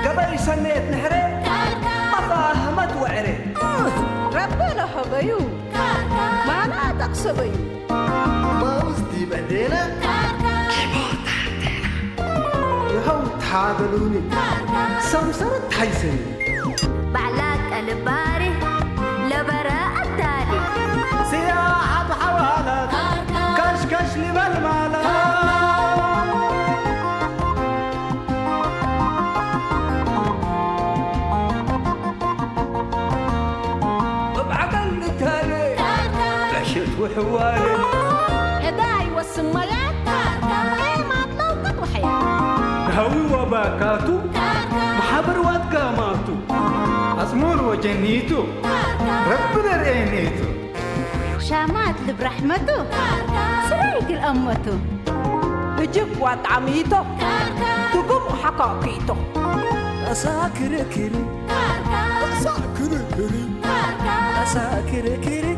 قبل سنة نحري مفاهمة وعري ربنا حبيو ما أنا تقصبي ما وزدي بعدينا يهو تحاضلوني سمسرة حيسني بعلاك الباري لبراء التالي سياحة بحوالات كشكش لي بالمالات بعقل التالي عشت وحوالي هداي والسميات إيه ما تلوقت وحياة هوي وباكاتو محبر واتقاماتو أزمور وجنيتو ربنا رأينيتو شامات برحمته سريك الأمته بجب وطعميته تقوم حقاقيته أساكر كري أساكر كري أساكر كري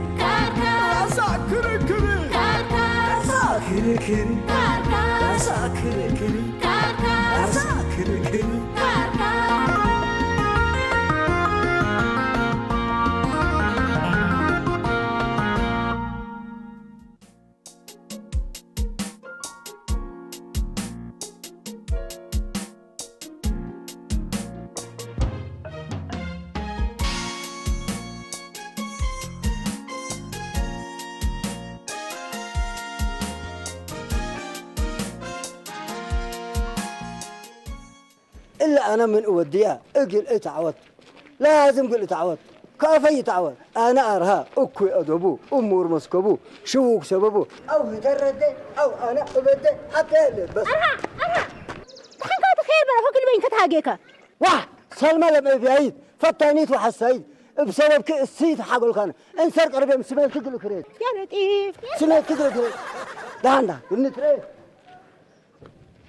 أساكر كري أساكر كري أساكر كري أساكر كري إلا أنا من أوديها أقل اتعود لازم قل اتعود كافي يتعود أنا أرها أكوي أدبو أمور مسكبو شوك سببو أو هترد أو أنا أبدي حتى بس أرها تحنكات خير بنا فوق اللي بين كتهاجيكا واه سلمى لما بعيد فطانيت وحسيت بسبب السيت حقول كان انسر قرب مسمى تقول كريت يا لطيف سمع تقول كريت ده بالنتري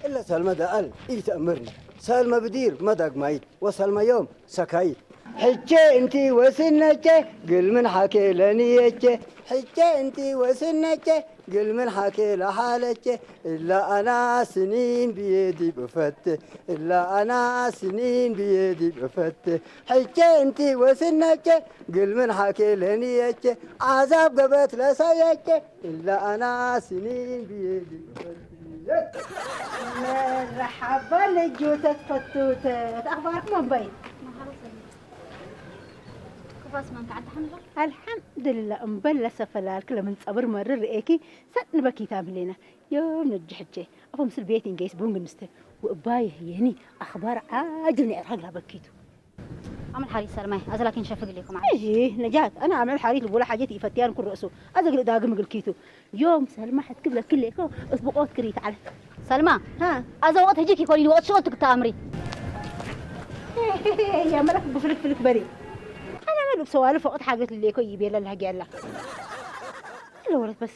إلا سلمى ده قال إيه تأمرني سلمى بدير مدق مايت وسلمى يوم سكايت حجة انتي وسنجة قل من حكي لنيجة حجة انتي وسنجة قل من حكي لحالجة إلا أنا سنين بيدي بفتة إلا أنا سنين بيدي بفتة حجة انتي وسنجة قل من حكي لنيجة عذاب قبت لسيجة إلا أنا سنين بيدي بفتة مرحبا لجوتك فتوتك أخبارك من بين الحمد لله مبلة سفلال كل من صبر مرر رئيكي سنبا كتاب لنا يوم نجحتشي أفهم سل بيتي نقيس بونج نستر وإبايه يعني أخبار عاجلني أرهق لها بكيتو عمل حالي سلمى أزلكين شافق لكم إيه نجات أنا عمل حالي ولا حاجتي فتيان كل رأسه أزقل داقم الكيتو يوم سلمى حتكب لك كله أسبوعات كريت على سلمى ها أزوات هجيك يقولي وقت شغلتك تأمري يا ملك بفلك فلك بري أنا مالو بسوالف وقت حاجة اللي كوي يبيلا لها جالة إلا ولد بس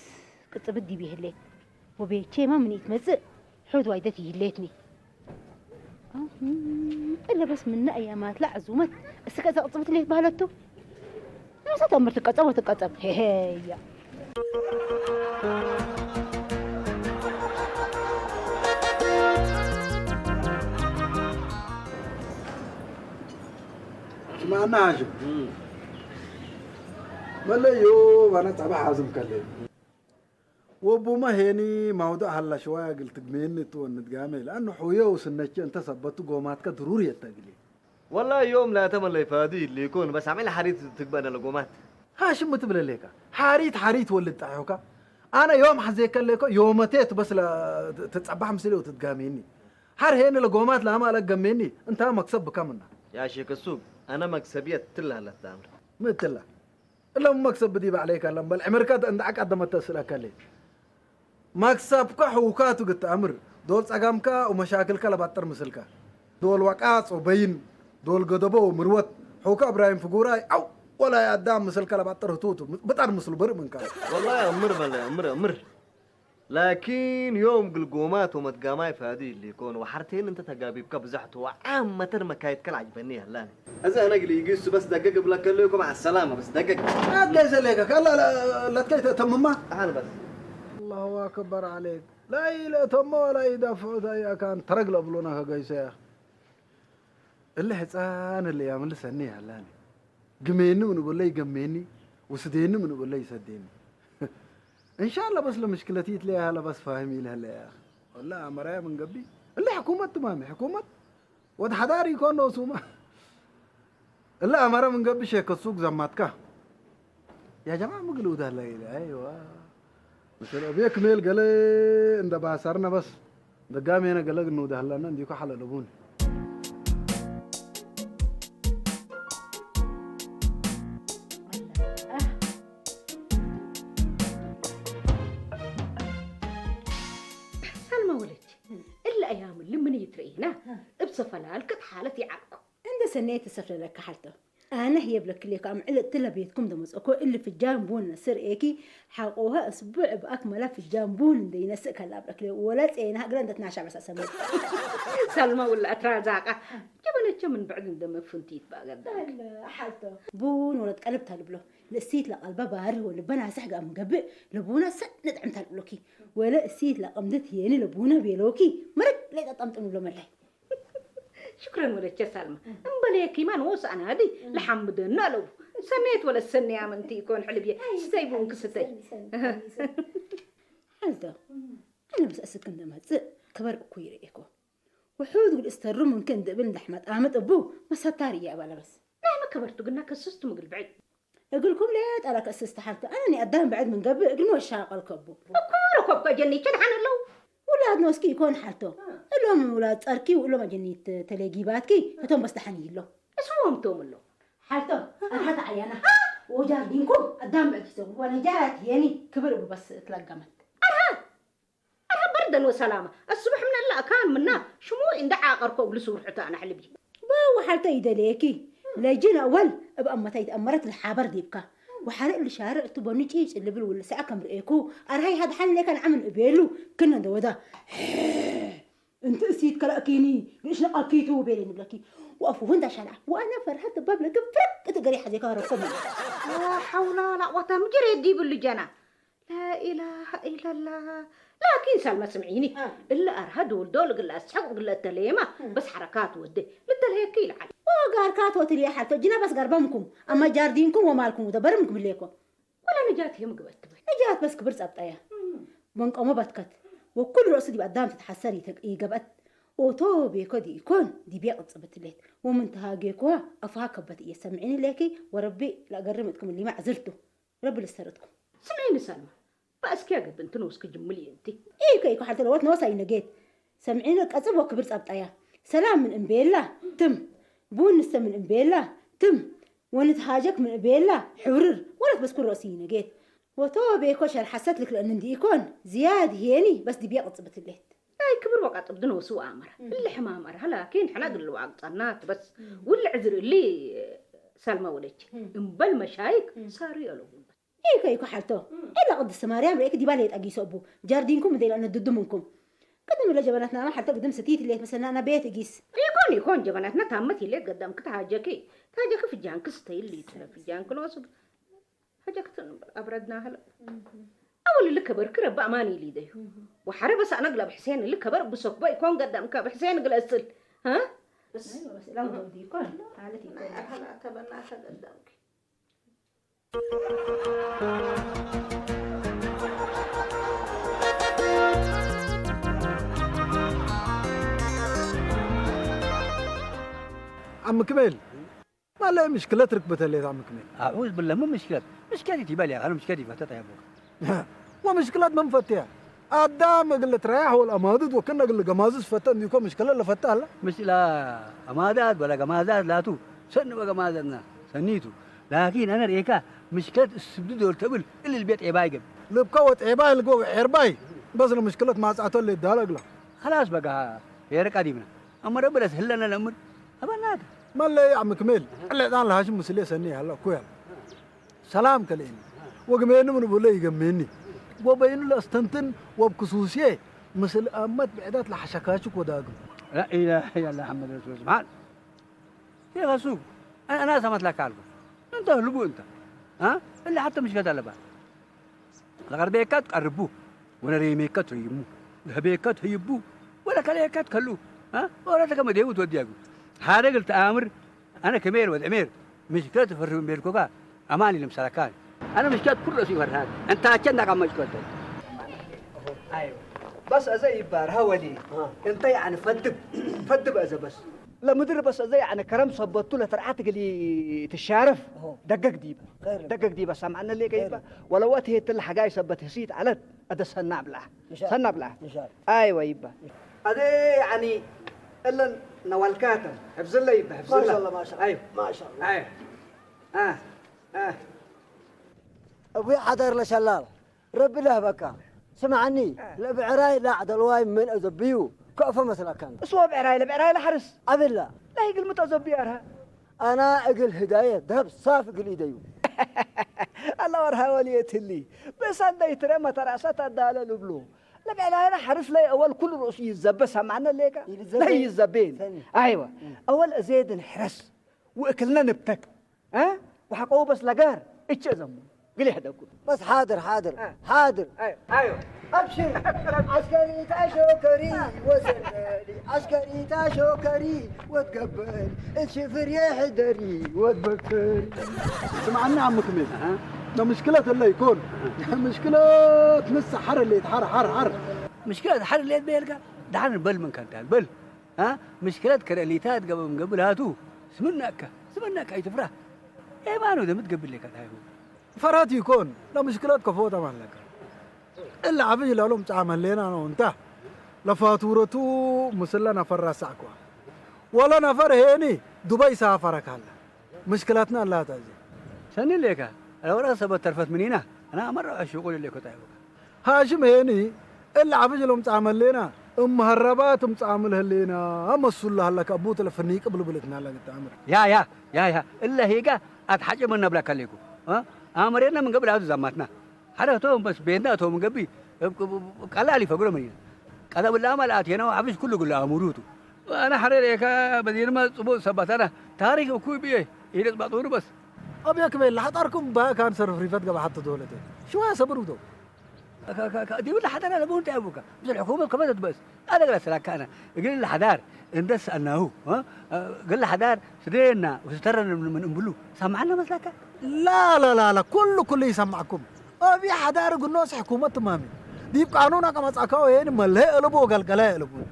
كنت بدي بيه الليل وبيتشي ما من يتمزق حود وايدتي الليتني إلا بس من أيامات لا عزومت السكة قصبت اللي بهالتو ما ستأمر تقصب هي ما ناجم ملايو أنا تبع عزم كلي وابو ما هني موضوع هلا شوية قلت جميني تو نتجامل لأنه حويه وسنتي أنت سبتو قوماتك ضروري التقلي والله يوم لا تمل يفادي اللي يكون بس عمل حريت تقبل القومات هاشم متبل ليك حريت ولا تعيوكا أنا يوم حزيك ليك يومتين بس لا تتصبح مسلي وتتجاميني حر هني القومات لا ما لقميني أنت مكسب بكمنا يا شيخ السوق أنا مكسبية تلا للتامر مثلا إلا مكسب بدي بعليك لما بالأمريكا عندك قدمت تسلك لي مكسبك حوكات وقت أمر دول سجامك ومشاكلك لبطر مثلك دول وقاص وبين دول قدبو ومروت حوكا إبراهيم فقوراي أو ولا يقدام مثلك لبطر هتوتو بطر مثل بر من كان والله يا أمر لكن يوم القومات ومتقاماي فادي اللي يكون وحرتين انت تقابيب كبزحته وعامة مكايت كل عجبني هلاني هذا انا قلي يقيس بس دقق بلك لكم على السلامة بس دقق ليس ليك لا تكيت تمما تعال بس الله أكبر عليك لا إله تما ولا يدافعوا ذا كان ترق لبلونا كجيسة اللي حسان اللي يعمل سني علاني جميني ونقول لي جميني وسديني ونقول لي سديني إن شاء الله بس لمشكلتي تلاقيها لا بس فاهمي لها لا يا أخي والله أمرها من قبل اللي حكومة تمام حكومة وده حداري يكون نوسوما اللي أمرها من قبل شيء كسوق زماتك يا جماعة مقلو ده لا أيوة مثلا أبيك ميل قال إن ده باسرنا بس ده قام هنا قال إنه ده هلا نديكوا حل لبون سلمى ولدي إلا أيام اللي من يترينا بصفلال كت حالتي عنكم عند سنيت السفر لك حالته أنا هي بلك اللي قام علت تلا بيتكم دمس أكو اللي في الجامبون نصير إيكي حقوها أسبوع بأكملها في الجامبون دي نسك هلا بلك ولا تينها قرن 12 بس أسمع سلمى ولا أترازاقة جبنت من بعد دم فنتيت بقى قدامك لا حالته بون ولا تقلبتها لبلو لسيت لقلبها باري ولا بنا سحقة مقبل لبونا سند عمتها لبلوكي ولا السيت لقمدت هيني لبونا بيلوكي مرق ليه تطمطم لو ملي شكرا ولدي يا سلمى مبليكي ما نوص أنا هذه لحمدنا لو سميت ولا السن يا منتي يكون حلبية سيبون كستي حالته أنا بس أسد كنت مهزء كبر كوير إيكو وحود والاستر ممكن دبل أحمد أحمد أبوه ما ستاري يا ولا بس لا ما كبرت قلنا كسست مقل بعيد أقول لكم ليه أراك أسست حالته أنا أدام بعد من قبل أقول ما الشاق الكبو كوكا جني كده عن اللو ولاد نوسكي يكون حالته اللهم ولاد أركي ولا ما جنيت تلاقيباتكي هتم بس تحني له اسمهم توم اللو حالته أنا هذا عيانا وجار دينكم أدام بعد يسوي وأنا جات يعني كبر أبو بس تلقمت بردا وسلامة الصبح من الله كان منا شمو إن دعا قرقو بلسور حتى أنا حلبي باو حالته يدليكي لا جينا أول أبقى أمرت الحابر ديبكا وحرق الشارع تبوني تيج اللي بلو ساعة كم رأيكو أرهي هذا حل اللي كان عمل قبيلو كنا دودا انت اسيت كلاكيني ليش نقاكيتو بيني بلاكي وقفوا هندا شارع وانا فرحت باب لك فرق تقري حد يكهرب صدق لا حول ولا قوة مجري دي باللي جنا لا إله إلا الله لكن سلمى سمعيني إلا أرهدوا الدول قلا أسحق قلا تليمة بس حركات ودي للتلهيكي لعل وقاركات وتليا حتى جينا بس قربمكم أما جاردينكم ومالكم ودبرمكم ليكم ولا نجات هم قبلت نجات بس كبرت أبطايا بنك أما بتكت وكل رأس دي قدام تتحسري يقبت وطوبي كدي يكون دي بيقط صبت الليل ومن تهاجيكوا أفاك بتي سمعيني ليكي وربي لا قرمتكم اللي ما عزلته ربي لسترتكم سمعيني سلمى بس كيا قد بنت نوس كجملي انتي كيكو حتى لو نوصا ينجيت سمعيني لك أصب وكبرت أبطايا سلام من إمبيلا تم بونس من إمبيلا تم ونتهاجك من إمبيلا حرر ولا بس كل رأسي ينجيت وطوبي كوشر حسيت لك لأن دي يكون زياد هيني بس دي بيقط صبت الليل اي كبر وقت بدنا وسوء امر اللي حمام امر لكن حنقل الوقت صنات بس والعذر اللي سلمى ولدي مبل مشايك صار يقولوا كيكو حالته إلا قد السماريا مريك دي بالي أجي أبو جاردينكم دي لأن ضد منكم قدم ولا جبناتنا ما حتى قدم ستيت اللي مثلا أنا بيت أجيس يكون جبناتنا تامتي اللي قدام كتهاجكي تهاجك في جان كستي اللي في جان كنوصل هاجك أبردنا هلا أول اللي كبر كرب بأماني لي ده وحرب بس أنا أقلب حسين اللي كبر بسوق بقى يكون قدام كاب حسين قل أصل ها بس أيوة بس لا ودي يكون حالتي يكون هلا تبناها قدامك عم كميل ما لا مشكلة ركبتها اللي عم كميل أعوذ بالله مو مشكلتي تبالي أنا مشكلتي فتتها يا أبوك ومشكلات من فتيها قدام قلت رياح والأمادد وكنا قل جمازز فتن يكون مشكلة اللي فتها لا مش لا أمادات ولا جمازات لا تو سن وجمازنا سنيتو لكن أنا ريكا مشكلة السبدود والتبل اللي البيت عبايقب لبكوت عباي لقوا عرباي بس المشكلة ما ساعته اللي ادها لك خلاص بقى هيرك قديمنا أما ربنا سهل لنا الأمر أبنا هذا ما اللي يا عم كميل اللي دان لهاشم مسلي سنيه هلا كويل سلام كلين وجميني من بقول لي جميني وبين له استنتن وبخصوصيه مثل أمت بعدات لحشكاشك وداقم لا إله إلا الله محمد رسول الله سبحان يا غسوق أنا سمعت لك عالبه أنت هلبو أنت ها اللي حتى مش قادر لبا الغربية كات قربوه وانا ريميكات ريمو هبيكات هيبو ولا كليكات كلو ها ولا تكمل ديو تودياكو هذا قلت امر انا كمير والامير مشكلة فرم بيركوكا اماني المسلكان انا مشكلة كل شيء ورهاد انت عشان قام مشكلة ايوه بس ازاي بار هولي انت يعني فدب ازا بس لا مدير بس ازاي يعني كرم صبطوا له ترعاتك اللي تشارف دقق ديبه سمعنا اللي جايبه ولو وقت هي تل حاجه يثبت هسيت على اد سنع بلا ايوه يبا هذا يعني الا نوالكاتم حفظ الله يبا حفظ الله ما شاء الله ما شاء الله ايوه ما شاء الله ايوه ابوي حضر لشلال ربي له بكا سمعني لا بعراي لا عدل واي من ازبيو كفى مثلا كان اسوى بعراي لحرس عبد لا يقل متزبيارها انا اقل هدايه ذهب صافي قل يديو الله ورها وليت لي بس عندي ترى ما ترى ستا دال لبلو لا بعراي حرس لي اول كل رؤوس يزبسها معنا ليك لا يزبين ايوه اول ازيد الحرس واكلنا نبتك ها وحقوه بس لقار اتش زمو قلي هذا بس حاضر ايوه ابشر عسكري تاشوكري وزلالي عسكري تاشوكري وتقبل الشفر يحدري وتبكر سمعنا عمك مين ده مشكلة اللي يكون مشكلة تمس حر اللي حر مشكلة حر اللي بيلقى دعنا البل من كانت البل ها مشكلة كراليتات قبل هاتو سمناك اي تفرح ايه ما ده متقبل لك هاي فرات يكون لا مشكلات كفوتة ما لك إلا عبيج لهم تعمل لنا أنا وأنت لفاتورته مسلا نفر ساكوا ولا نفر هني دبي سافرك هلا مشكلاتنا لا تجي سنين ليك لو راسب ترفت من هنا أنا مرة أشوقول اللي كنت هاشم هني إلا عبيج لهم تعمل لنا هربات تعمل لنا أما السلة هلا كبوت الفنيك قبل بلتنا لك تعمل يا إلا هيك أتحجى من نبلك عليكم ها أمرنا من قبل هذا زماتنا هذا توم بس بيننا توم من قبل قال لي فقول مني هذا ولا ما لقيت هنا وعفش كله قل أمروتو أنا حرر هيك بدير ما صبوا سبتنا تاريخ وكوي بيه يرد بعطونه بس أبيك بيل حتاركم بقى كان صرف ريفات قبل حتى دولته شو هسبروا دو دي ولا حدا أنا بقول تعبوك بس الحكومة كمان بس أنا قلت سلاك أنا قال لي حدار اندس أنه ها قال لي حدار سدينا وسترنا من أمبلو سمعنا مسلك لا كل يسمعكم أبي حدار قلنا حكومة تمامي دي قانونا كما تأكوا يعني ملها قلبوا قلقلا قلبوا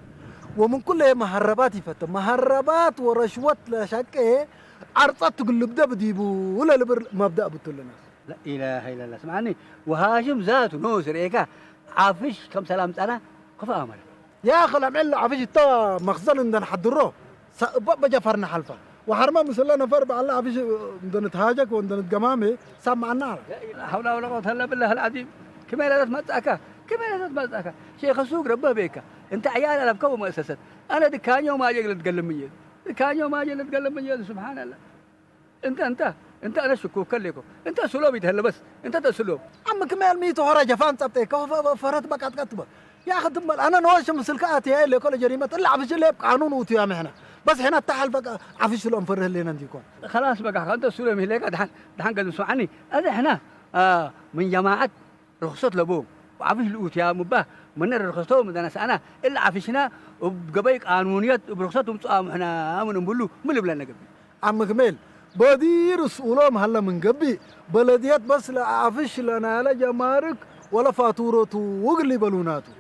ومن كل مهربات يفتح مهربات ورشوات لا شك عرضت تقول بدأ بديبو ولا لبر مبدأ بتقول لا إله إلا الله سمعني وهاشم ذاته نوسر إيكا عافش كم سلام أنا كفا أمر يا أخي العمل عافش تا مخزن عندنا حضره بجفرنا حلفة وحرمة مسلا نفر بالله عافش عندنا تهاجك وعندنا تجمامي سمعنا لا حول ولا قوة إلا بالله العظيم كما لا تمسكك شيخ السوق ربه بيك أنت عيال أنا بكو مؤسسات أنا دكان يوم أجي أتكلم مية دكان يوم أجي أتكلم مية سبحان الله انت انا شكوك لكم انت سلوبي تهلا بس انت تسلوب عمك مال ميتو هرا جفان صبتك فرت بقى كتبه يا اخي دمل انا نوش مسلكات هي اللي كل جريمه طلع عفش اللي قانون وتيام هنا بس هنا تحل بقى عفش لهم فره اللي نديكم خلاص بقى انت سلوبي ليك دحن قد سمعني هذا احنا من جماعه رخصه لبوم وعفش الوتيام مباه من الرخصتهم من انا الا عفشنا وبقبيق قانونيات برخصتهم احنا من نقول من بلنا قبل عمك مال بدير سؤالهم هلا من قبي بلديات بس لا عفش لنا لا جمارك ولا فاتورته وقلي بالوناته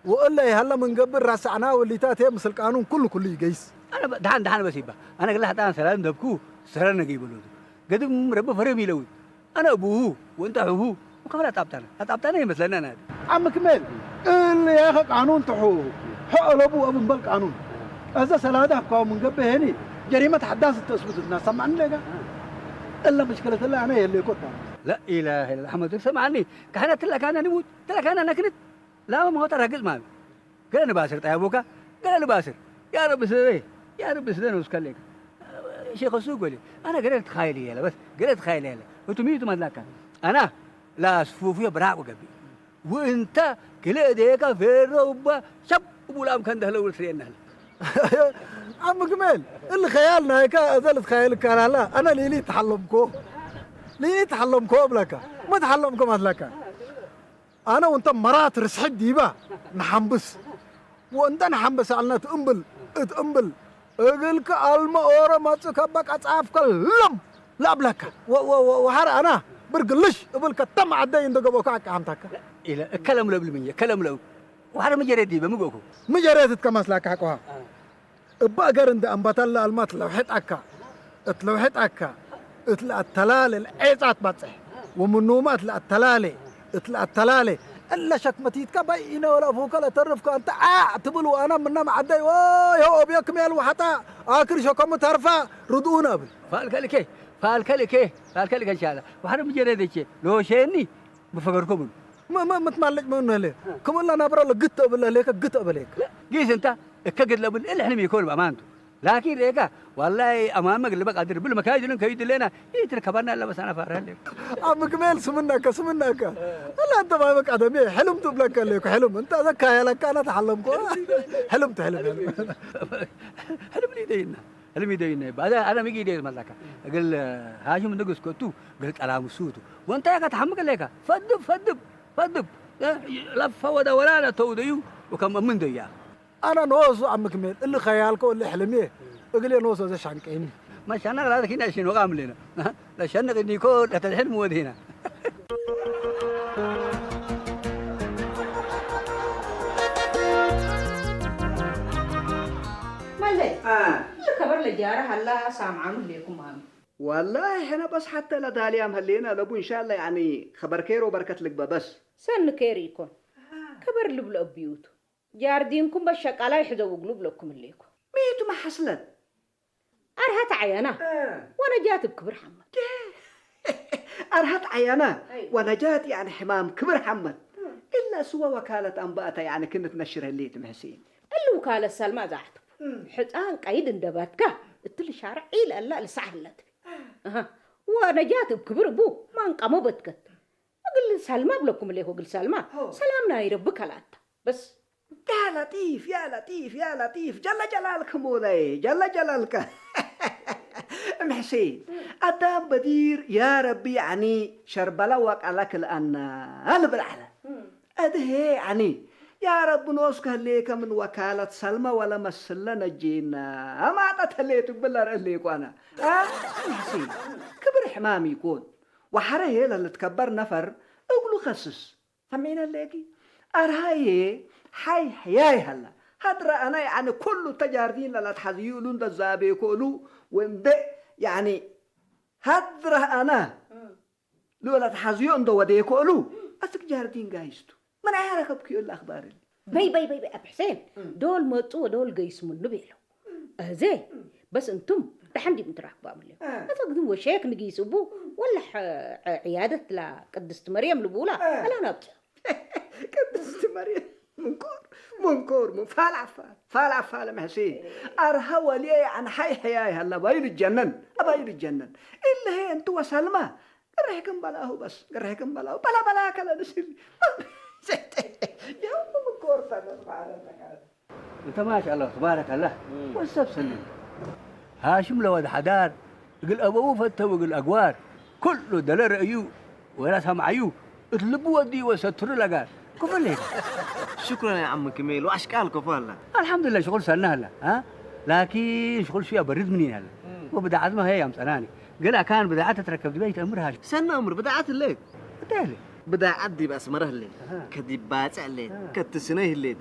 وإلا هلا من قبل راسعنا واللي تاتي مثل قانون كله يقيس انا دحان بسيبه انا قال لها حتى سلام دبكو سرنا نجيب له قدم رب فرمي لوي انا ابوه وانت ابوه وكمان اتعبتنا مثلنا انا عمك مال اللي يا اخي قانون تحو حق ابوه ابن بالقانون هذا سلاده قوم من قبل هني جريمة حداثة تثبت الناس سمعني لك إلا مشكلة الله أنا اللي كنت لا إله إلا محمد سمعني كانت لك أنا نموت لك أنا كنت لا ما هو ترى قز ما قال أنا باسر تأبوك قال أنا باسر يا رب سيدي يا رب سيدي وسكلك شيخ السوق ولي أنا قلت خايلي يلا بس قلت خايلي يلا وتميت ما لك أنا لا صفوفية براق وقبي وأنت كلا ديك في الربا شب ولا أمكن ده لو سرينا عم جمال اللي خيالنا هيك أزلت خيالك كان لا أنا ليلي تحلمكم بلك ما تحلمكم هذلك انا وانت مرات رسحت ديبا نحنبس وانت نحنبس على تقنبل اتقنبل اقلك الما اورا ما تكبك اصعافك لم لا بلك وحر انا برقلش قبلك تم عدي انت قبوك عمتك الى كلام لو بالمية كلام لو وحر مجرد ديبا مقوكو مجرد تكمس لك حقها بقر عند انبتل المات لو حيت اكا لو حيت اكا اتلا التلال العيزات بتصح ومنومات لا التلالي اتلا التلالي الا شكمتيتك باينه ولا فوق لا ترفك انت تبل وانا من معدي واي هو بيك ميل وحتى اخر شكم تعرفا ردونا بل فالكلكي ان شاء الله وحر مجرد شيء لو شيني بفكركم ما متملك منه ليه كم انا برا قط بالله ليك قط بالك قيس انت كقد لبن اللي احنا بيكون بامانته لكن ريكا والله امامك اللي بقدر بالمكايد لنا كيد لنا يتركبنا الا بس انا فارها لك عم كمال سمناك لا انت ما بك ادمي حلمت بلك لك حلم انت ذكاء لك انا اتعلمكم حلمت حلم يدينا بعد انا ميجي دي ملكا قال هاجم ندقس كوتو قلت على مسوتو وانت يا تحمق لك فدب لف ودورانا توديو وكم من ديا انا نوص عم كمال اللي خيالك واللي حلميه اقول لي نوص زي شانكيني ما شانك هذا كنا شنو قام لنا لا شانك اني يكون الحلم ود هنا مالك كبر لجاره هلا سامعان ليكم مامي والله احنا بس حتى لداليام هلينا لابو ان شاء الله يعني خبر خير وبركه لك بس سن كيريكم كبر لبل بيوت جاردينكم بالشقاله يحزوا قلوب لكم ليكم ميتو ما حصلت ارهت عيانا وانا جات بكبر حمد ارهت عيانا وانا جات يعني حمام كبر حمد الا سوى وكاله انباءته يعني كنت تنشر الليت محسين الوكاله سلمى زعت حطان قيد اندباتك قلت شارع إلى لا لسهلت وانا جات بكبر بو ما انقموا بتكت اقول سلمى بلكم اللي هو قل سلمى سلامنا يربك على بس يا لطيف يا لطيف جل جلالك مولاي جل جلالك محسين أدام بدير يا ربي يعني شربلا وقالك الآن هل بالعلا أده يعني يا رب نوسك هليك من وكالة سلمى ولا مسلا نجينا ما تتهليت بالله رأليك وانا محسين كبر حمام يكون وحره اللي تكبر نفر اقولوا خصص سمعنا الليكي أرهاي حي حياي هلا هدرا أنا يعني كل تجاردين لا تحذيولون دا زابي كولو ومبئ يعني هدرا أنا لو لا تحذيون دا ودي كولو أتك جاردين قايستو من عارك أبكي الأخبار بي أبو حسين دول مطو دول قيس من نبيلو زي بس انتم تحندي متراكبة من اليوم أتقدم وشيك نقيس أبو ولا عيادة لا قدست مريم لبولا ألا نبت قدست مريم منكور فال محسين أرهوى لي عن حي هلا بايل الجنن إلا هي أنت وسلمى قرحكم بلاه بس قرحكم بلاه بلا كلا نسير يا منكور انت ما شاء الله تبارك الله والسبسن هاشم لو حدار يقول ابوه فتو يقول اقوار كله دلر ايو ولا سمعيو اطلبوا ودي وستر لقال كفر ليك شكرا يا عم كميل واشكالكم فهلا الحمد لله شغل سالنا هلا لكن شغل شويه برد مني هلا وبدعت ما هي يا مسناني قال كان بدعت تركب بيت امرها سنة امر بدعت الليل تالي بدعت دي باسمره الليل كدبات الليل كتسنيه الليل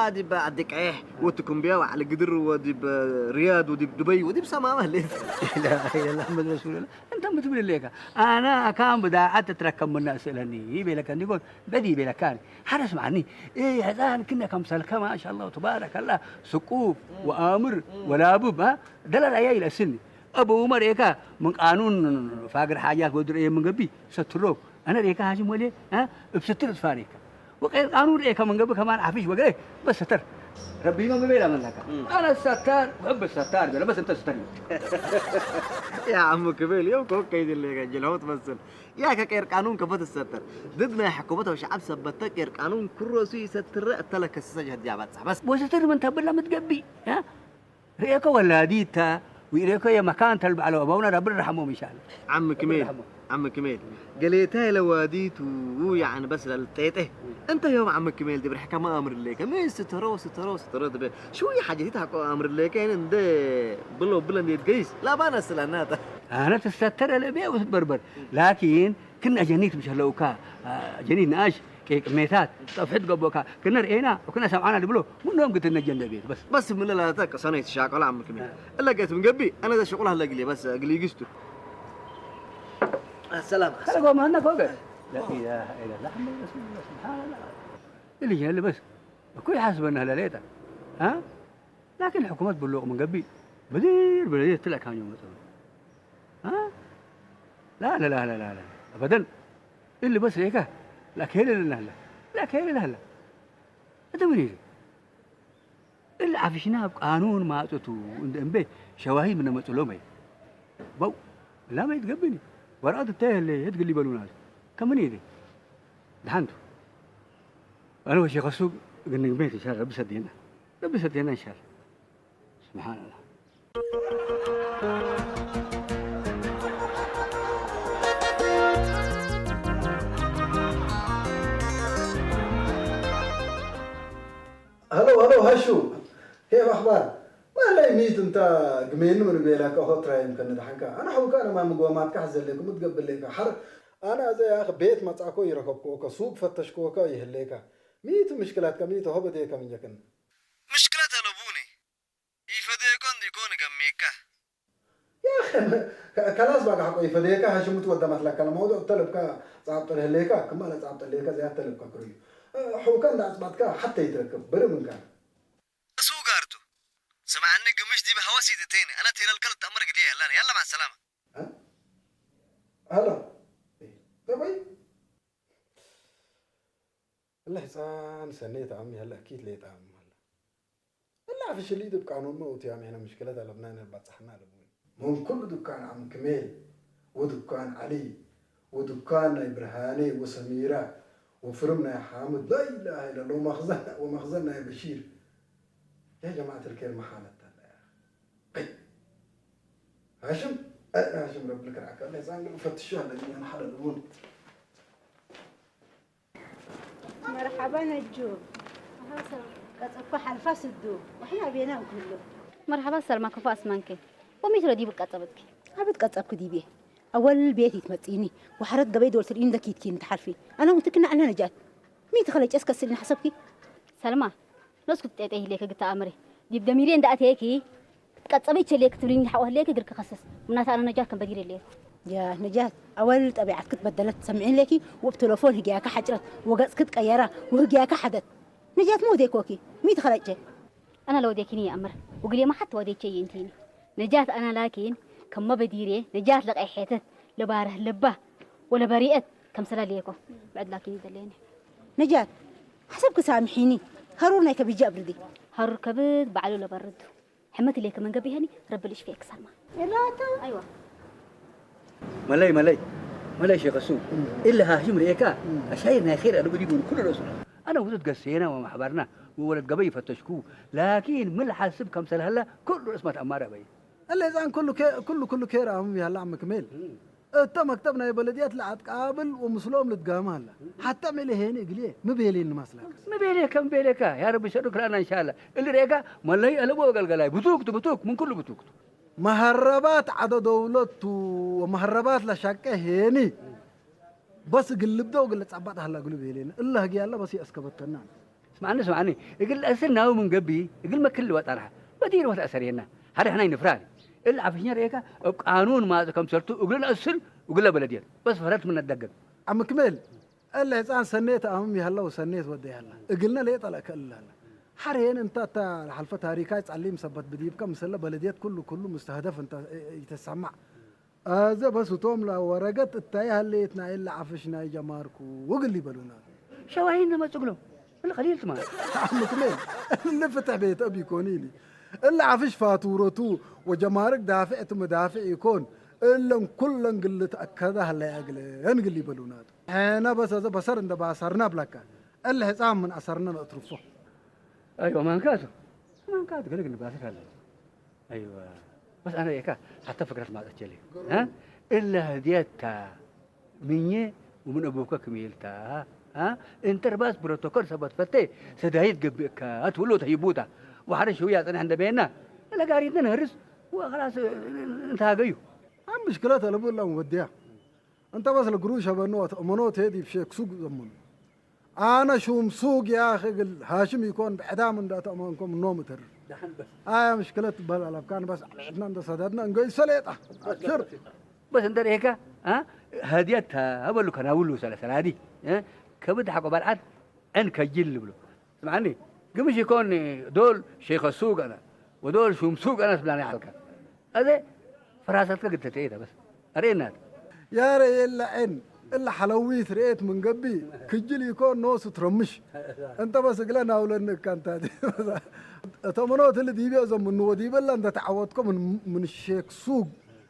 دي بعدك وتكون بيا على قدر ودي برياض ودي بدبي ودي بسمامه الليل لا اله الا الله محمد رسول الله انت بتقول ليك انا كان بدعت تركب من الناس لاني يبي لك يقول بدي يبي لك حد اسمعني ايه هذان كنا كم سلكه ما شاء الله تبارك الله سقوف وامر ولا بوب دلال عيال السن ابو عمر ايكا من قانون فاقر حاجات ودر ايه من قبي ستروك انا ريكا هاجم ولي بستر فاريكا وغير قانون ريكا من قبل كمان عفيش وغير بس ستر ربي ما بيلا من لك انا الستار بحب الستار بس انت سترني يا عم كبيل يوم كيد اللي جلهوت مثل يا كير قانون كفت الستر ضدنا حكومته وشعب ثبتك كير قانون كرسي ستر تلك السجه ديابات صح بس وستر من تبلا متقبي ريكا ولا ديتا وإليك يا مكان تلب على أبونا رب الرحمه إن شاء الله. عم كميل عم كميل قليتها لواديت ويعني بس للتيته انت يوم عم كميل دي برحكة ما امر الليك ما سترو دبي شو يا حاجه تحكوا امر الليك ان ده بلو بلن يتقيس لا بانا سلانات أنا تستتر الأبيع وتبربر لكن كنا جنيت مش هلوكا جنين ناش كيك ميتات طفحت قبوكا كنا رأينا وكنا سمعنا دبلو من يوم قلت لنا الجنة بيت بس من لا تك صنيت شاق ولا عم كميل الا قلت من قبي انا ذا شغلها لقلي بس قلي قستو السلام خلق وما هنا فوق لا إله إلا الله محمد رسول الله سبحان الله اللي جاي اللي بس كل حاسب انها ليلتها ها لكن الحكومات بلوغ من قبل بدير طلع كان يوم مثلا ها لا ابدا اللي بس هيك لا كيل لا هذا من اللي عفشناه بقانون ما أتوتو عند شواهد من مسؤولهم بو لا ما يتقبلني ورقة التايه اللي يتقل لي بالوناز كم من يدي دحنتو أنا وشيخ السوق قلنا بيت إن شاء الله لبس الدينا إن شاء الله سبحان الله هلو هشو كيف اخبار؟ والله ميت انت قمين من بيلك اهو ترى يمكن دحنكا انا حوك انا ما مقومات كحزل لكم متقبل لك حر انا زي اخ بيت ما تعكو يركبكو سوق فتشكوكا يهليكا ميت مشكلات كميت هو بديك من يكن مشكلة لبوني يفديكون ديكون قميكا يا اخي خلاص بقى حقو يفديكا هشو متودمت لك الموضوع طلبك صعبت لهليكا كمان صعبت لهليكا زي طلبك كريو حوكان دا عصبتك حتى يتركب بري من كان سوقارتو سمعني قمش دي بهواسي تتيني انا تيل الكلت امر قديه يلا مع السلامه هلا طيب الله يسان سنيت عمي هلا اكيد ليت عم هلا في شليد بقانون موت يا عمي انا مشكلتها لبنان بتصحنا لبوي من كل دكان عم كميل ودكان علي ودكان برهاني وسميره وفرمنا يا حامد لا اله الا الله ومخزنا يا بشير يا جماعه الكلمه حالتها يا اخي هاشم رب لك العافيه الله يسامحك فتشوها لاني انا حلال الامون مرحبا نجوم قصفك حلفا سدو وحنا بينام كله مرحبا سلمى كفو اسمانك ومثل دي بقصبتك هبت قصبك دي بيه اول بيتي تمطيني وحرد قبيد ولت الين دكيت كين تحرفي انا متكنا على نجات مين تخلج اسكسلني حسبكي سلمى لوس كنت تيتي ليك قتا امري دي بدميرين دات هيكي قصبيت ليك تبليني حوه ليك غير كخسس منات انا نجات كان بدير ليك يا نجات اول طبيعتك تبدلت سمعين لكي وبتليفون هجياك حجرت وقصك قيره وهجياك حدث نجات مو ديكوكي مين تخلج انا لو ديكني يا امر وقولي ما حتى وديك شيء انتيني نجات انا لكن كم ما بديري نجات لك اي حيتت لباره لبه ولا بريئه كم سلا ليكو بعد لكن يدليني نجات حسبك سامحيني هرونا كبيجي ابردي هر كبد بعلو لبرد حمت ليك من قبي هني رب ليش فيك سلمى يلا ايوه ملاي شيخ السوق الا هاشم ريكا اشايرنا خير انا بدي اقول كل رسول انا ولد قسينا وما حبرنا وولد قبي فتشكوه لكن من حاسب كم سنه هلا كل اسمه اماره بي اللي اذا كله كير عمي هلا عم كميل انت مكتبنا يا بلديات لعت قابل ومسلوم لتقام هلا حتعمل هيني قليه مبيلين مثلا مبيلي كم بيلك يا رب يشرك لنا ان شاء الله اللي ريكا ملاي البو قلقلاي بتوك من كل بتوك مهربات عدد دولت ومهربات لشاكه هيني بس قلب ده وقلت صعبات هلا قلب هيلين الله جي الله بس يسكبتنا اسمعني يقول اسرنا من قبي يقول ما كل وقت راح بدير وقت اسرينا هذا احنا نفران اللي عفشنا ريكا قانون ما كم صرتوا وقلنا اسل وقلنا بلديات بس فرت من الدقق عم كمل اللي انسان سنيت امي هلا وسنيت ودي هلا قلنا ليه طلع كل هلا حرين انت حلفه تاريخات تعليم سبت بديب كم سله بلديات كله مستهدف انت يتسمع هذا بس توم لا ورقت التايه اللي يتنايل عفشنا جماركو وقل لي بلونا شواهين ما تقولوا القليل تمام عم كمل اللي فتح بيت ابي كونيلي اللي عفش فاتورته وجمارك دافعت مدافع يكون الا كلن قلت اكذا هلا يقلي انقل لي بلونات انا بس اذا بصر انت بصرنا بلك اللي حصان من اثرنا نطرفه ايوه ما انكاتو قال لك نباتك هلا ايوه بس انا هيك حتى فكرت ما قلت لي ها الا هديتها مني ومن ابوك كميلتها ها انت رباس بروتوكول سبت فتي سدايت قبك هتقول له تهيبوتا وحرش هو انا عند بيننا لا قاريتنا نهرس وخلاص انتهى جيو مشكلتها لابد لهم وديها انت بس القروش بنوت منوت هذه في شيك سوق زمن انا شوم سوق يا اخي هاشم يكون بعدام من ذات امانكم نومتر مشكلة بالله كان بس عندنا عند سدادنا نقول سليطة شر بس انت هيك ها هديتها اقول لك انا اقول له سلسله هذه ها كبد حق بالعد انك جل بلو سمعني قمش يكون دول شيخ السوق انا ودول شوم سوق انا سبلاني حلقه هذا فراستك قلت تيتا بس ارينا يا ري الا حلويت ريت من قبي كجل يكون نوس ترمش انت بس قلنا اولنك كانت هذه تمنوت اللي دي بيزم من ودي بلا انت تعودكم من الشيخ سوق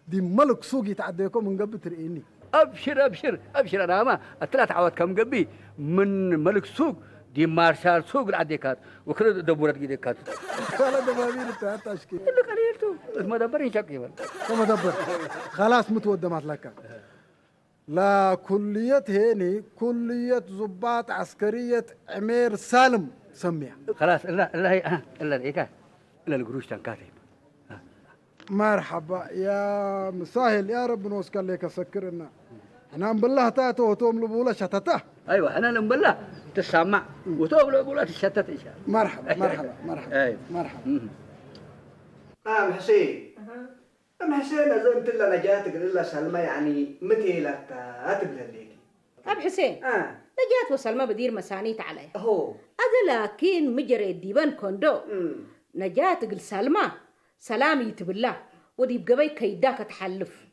دي ملك سوق يتعديكم من قبل تريني ابشر ابشر ابشر انا ما الثلاث عواد كم قبي من ملك سوق دي مارشال سوق العديكات وكل دبورات جديكات ولا دبابير انت تشكي اللي قريته ما دبرين شكي ما دبر خلاص متودمات لك لا كلية هيني كلية ضباط عسكرية عمير سالم سميها خلاص الا هي الا هيك الا القروش تنكاتب مرحبا يا مساهل يا رب نوسك لك سكرنا احنا بالله تاتو وتوم لبولا شتته ايوه انا بالله تسمع وتوم لبولا تشتت ان شاء الله مرحبا مرحبا مرحبا ايوه مرحبا حسين حسين اذا انت الا نجاتك الا سلمى يعني متى لا تاتب لك حسين نجات وسلمى بدير مسانيت عليه هو هذا لكن مجرى الديبان كوندو نجات قل سلمى سلام يتبلا ودي بقبي كيداك تحلف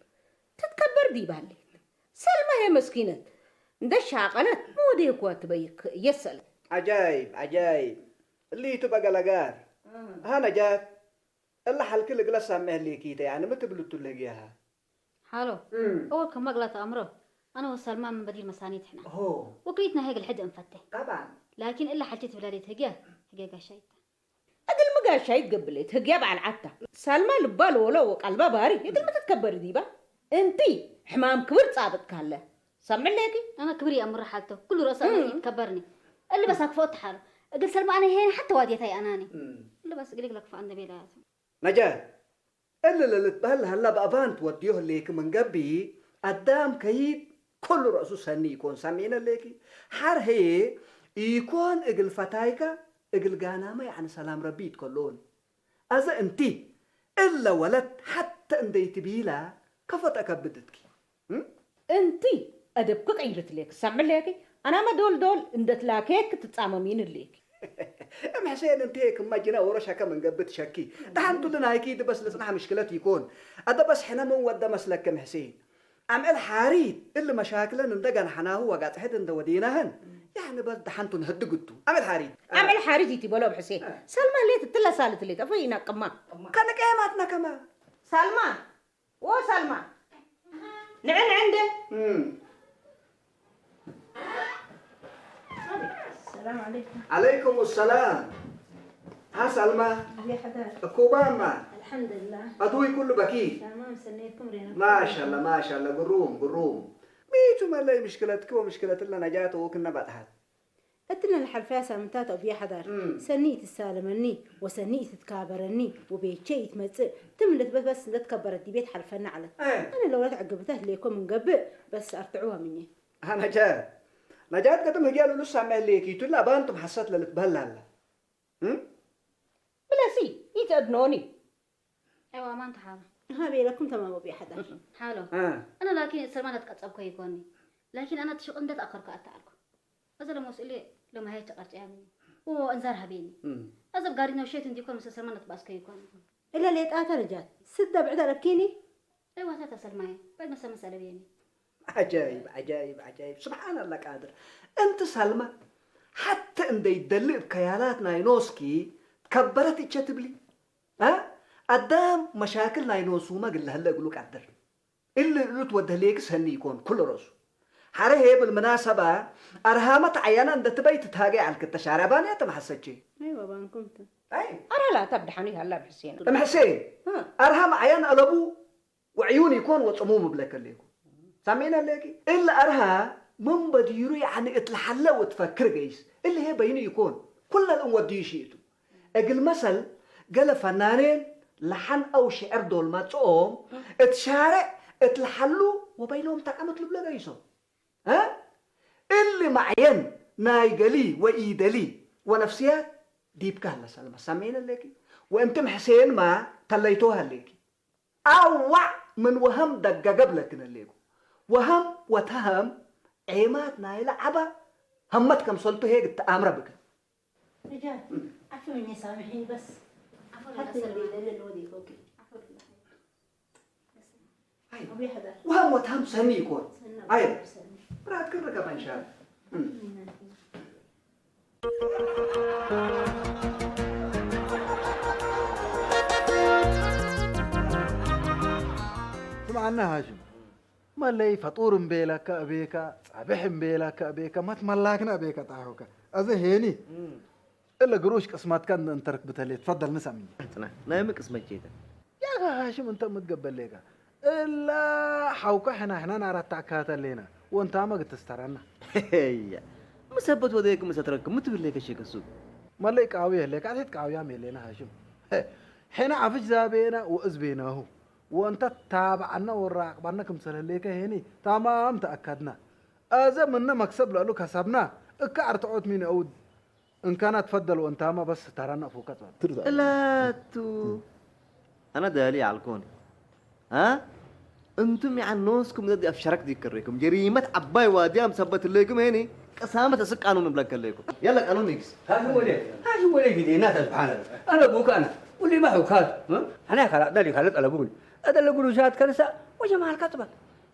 تتكبر دي بالي سلمى هي مسكينة ندش عقلت مو دي كوات بيك يسأل عجايب اللي تبقى لقار ها نجات الله حلك لك لا سامع لي كيتا يعني ما تبلت لقيها حلو اول كم مقلة امره انا وسلمان من بديل مسانيد احنا هو وقريتنا هيك الحد انفتح طبعا لكن الا حكيت بلاليت هقا شيء أقل مقا شايد قبلت هقياب على العتة سلمى لبال ولو قلبها باري يقل ما تتكبر ديبا انتي حمام كبرت صابت كهلا سمع ليكي انا كبري امر حالته كل راس يتكبرني اللي بس اكفوت حاله اقل سلمى انا هين حتى واديتي اناني اللي بس قلق لك فعند بيلات نجاة اللي تبهل هلا بأبان توديه ليك من قبي قدام كيد كل رأسه سني يكون سامعين ليكي حر هي يكون اقل فتايكا اقل قانامة يعني سلام ربيت كلون أذا انتي إلا ولد حتى اندي تبيلا كفت أكبدتك انتي أدبك عيرت ليك سمع ليكي أنا ما دول اندت لاكيك تتصاممين ليك ام حسين انت هيك ما جينا ورشها من قبت شكي دحنتو لنا اكيد بس لسنا مشكلتي يكون هذا بس حنا من ودا مسلك ام حسين ام الحاريد اللي مشاكلنا ندقن حناه وقعت حد ندوديناهن يعني بس دحنتو نهدقتو ام الحاريد ام الحاريد يتي بلو بحسين سلمى ليت تلا سالت ليت افينا كمان كان قيمتنا كمان سلمى سلمى نعن عنده السلام عليكم. عليكم السلام. ها سلمى. يا حضرتك. كوباما. الحمد لله. أدوي كله بكي. تمام سنيتكم رينا. ما شاء الله ما شاء الله قروم. ميتو ما لي مشكلتك ومشكلة اللي نجات وكنا بعدها. أتنا الحرفاسة من تاتا وفيها حضر. سنيت السالمني وسنيت تكابرني وبيتشيت متى تملت بس تكبرت دي بيت حرفنا على. أنا لو لا تعقبته ليكم من قبل بس أرتعوها مني. ها نجات قدم هجالو لسه عمل ليكي تلا بانتم حسيت لك بهلا بلا سي يتأدنوني. ايوه ما انت حاله ها بيلكم تمام وبي حدا حاله انا لكن سلمان تقصبكو يكوني لكن انا تشق اندت اقرك اتعلكو ازل مسؤولي لما هي تقرت يعني وانزارها بيني ازل قارينا وشيت عندي يكون سلمان تباسكو يكون الا ليت اتا رجال سده بعد ربكيني ايوه تاتا سلمان بعد ما مساله بيني عجايب سبحان الله قادر انت سلمى حتى ان يدلق بكيالات ناينوسكي تكبرت تشتبلي قدام مشاكل ناينوسو ما قل هلا يقولك قدر اللي توديه ليك سني يكون كل راسه حره هي بالمناسبه ارهامت عيانا عند تبيت تهاجي على التشاربان يا ما حسيتي ايوه بان كنت اي أرى لا تبدحني هلا بحسين ام حسين ارهم عيان قلبو وعيوني يكون وصموم بلاك الليكو سامعين الليكي الا ارها من بديرو يعني اتلحلا وتفكر جيس اللي هي بيني يكون كل الأمودي شيتو اقل مثل قال فنانين لحن او شعر دول ما تصوم اتشارع اتلحلو وبينهم تعمت لبلا جيسو ها اللي معين نايقلي وإيدلي ونفسيات ديب كهلا سلمى سامعين الليكي وانتم حسين ما تليتوها الليكي اوع من وهم دقا قبلك الليكو وهم وتهم عيمات نايلة عبا همتكم صلتو هيك التآمرة بك رجال عفوا مني سامحيني بس حتى اللي الودي اوكي عفوا وهم وتهم سني يكون ايوه برات كل رقم ان شاء الله سمعنا هاشم ما لي فطور مبيلك أبيك صباح مبيلك أبيك ما تملاكنا أبيك تعهوك أزهيني إلا قروش قسمات كان انترك بتلي تفضل نسمي نايمك اسمك جيدا يا هاشم أنت متقبل ليك إلا حوك إحنا نرى تعكات لينا وأنت ما قد تسترنا هي مثبت وديك مسترك متقول لك الشيء السوق ما ليك قاوية ليك عديت قاوية ميلينا هاشم حين عفش زابينا وأزبينا هو وأنت تابعنا وراقبنا كمثل ليك هني تمام تأكدنا أذا منا مكسب لألوك حسبنا إكار تعود مين أود إن كانت تفضل وأنت ما بس ترانا فوقت لا تو أنا دالي على الكون ها أنتم يعني نوسكم ضد أفشرك ذكركم جريمة عباي واديام مثبت لكم هني قسامة تسك قانون بلاك لكم يلا قانون نيكس هذا هو ليه في دينات سبحان الله أنا أبوك أنا واللي ما حوكات أنا خلق دالي خلق على أبوي هذا اللي يقولوا جات كنسة وجماعة الكتبة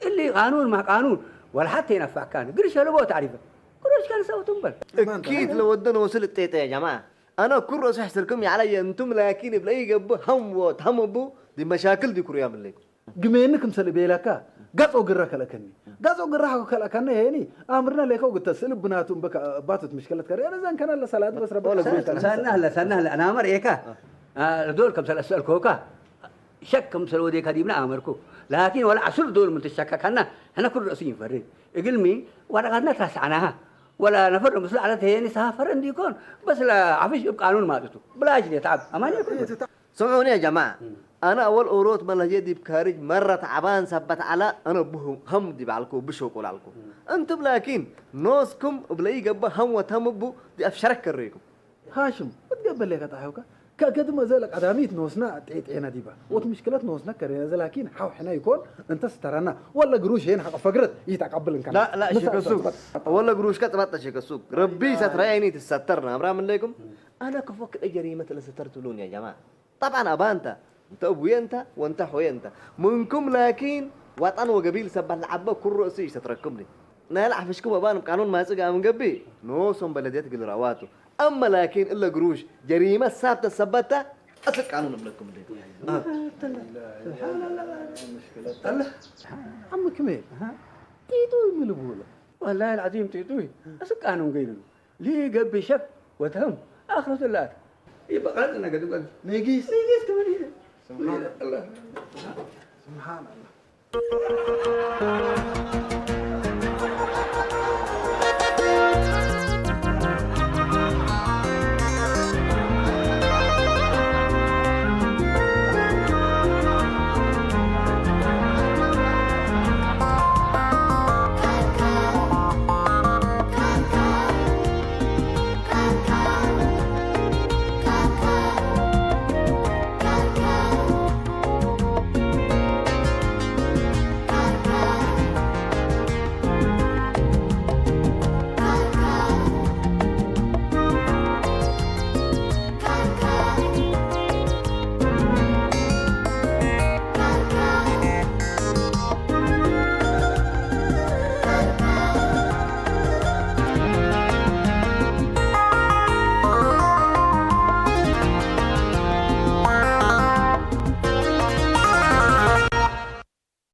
اللي قانون مع قانون ولا حتى ينفع كان قرش ولا بو تعريفه قرش كنسة وتنبل أكيد لو ودنا وصل التيتا يا جماعة أنا كل رأس أحسلكم علي أنتم لكن بلاقي جب هم وهم أبو دي مشاكل دي كوريا من لكم جمينكم سلبيلك قصوا قرك لكني قصوا قرك لكني هني أمرنا لك وقلت تسلب بناتهم بك باتت مشكلة كريه أنا زين كان الله صلاة بس ربنا سنة أنا أمر إيكا دول كم سنة السؤال كوكا شك كم سنة وديك هديمنا أمركو لكن ولا عشر دول من الشك كنا هنا كل رأسين فرين يقول مين ولا قدنا ترس عنها ولا نفر مسؤول على تهيني سافر عندي يكون بس لا عفيش قانون ما دته بلا أجل يتعب أماني يكون سمعوني يا جماعة أنا أول أوروت من الجدي بكارج مرة تعبان سبت على أنا بهم هم دي بعلكو بشوك ولا أنتم لكن نوسكم بلاقي جب هم وتهم بو دي أفشرك كريكم هاشم بتقبل لك تعهوك كقد ما زالك عداميت نوسنا تعيت عينا ديبا ومشكلة نوسنا كرينا لكن حاو حنا يكون أنت سترنا ولا قروش هنا حق فقرت يتقبل إن كان لا شيك السوق ولا قروش كتبت شيك السوق ربي ستريني تسترنا أمرام عليكم أنا كفوك الجريمة اللي سترتلون يا جماعة طبعا أبانتا أنت أبوي أنت وأنت حوي أنت منكم لكن وطن وقبيل سبح العبة كل رأسي ستركم لي نال عفشكم أبان قانون ما يسقى من قبي نوسهم بلديات قل رواتو أما لكن إلا قروش جريمة ثابتة ثبتة أسك قانون بلكم لي سبحان الله عم كميل تيتوي من البولة والله العظيم تيتوي أسك قانون غيره ليه قبي شك وتهم آخرة الله يبقى قلنا قد قلنا نيجيس كمان سبحان الله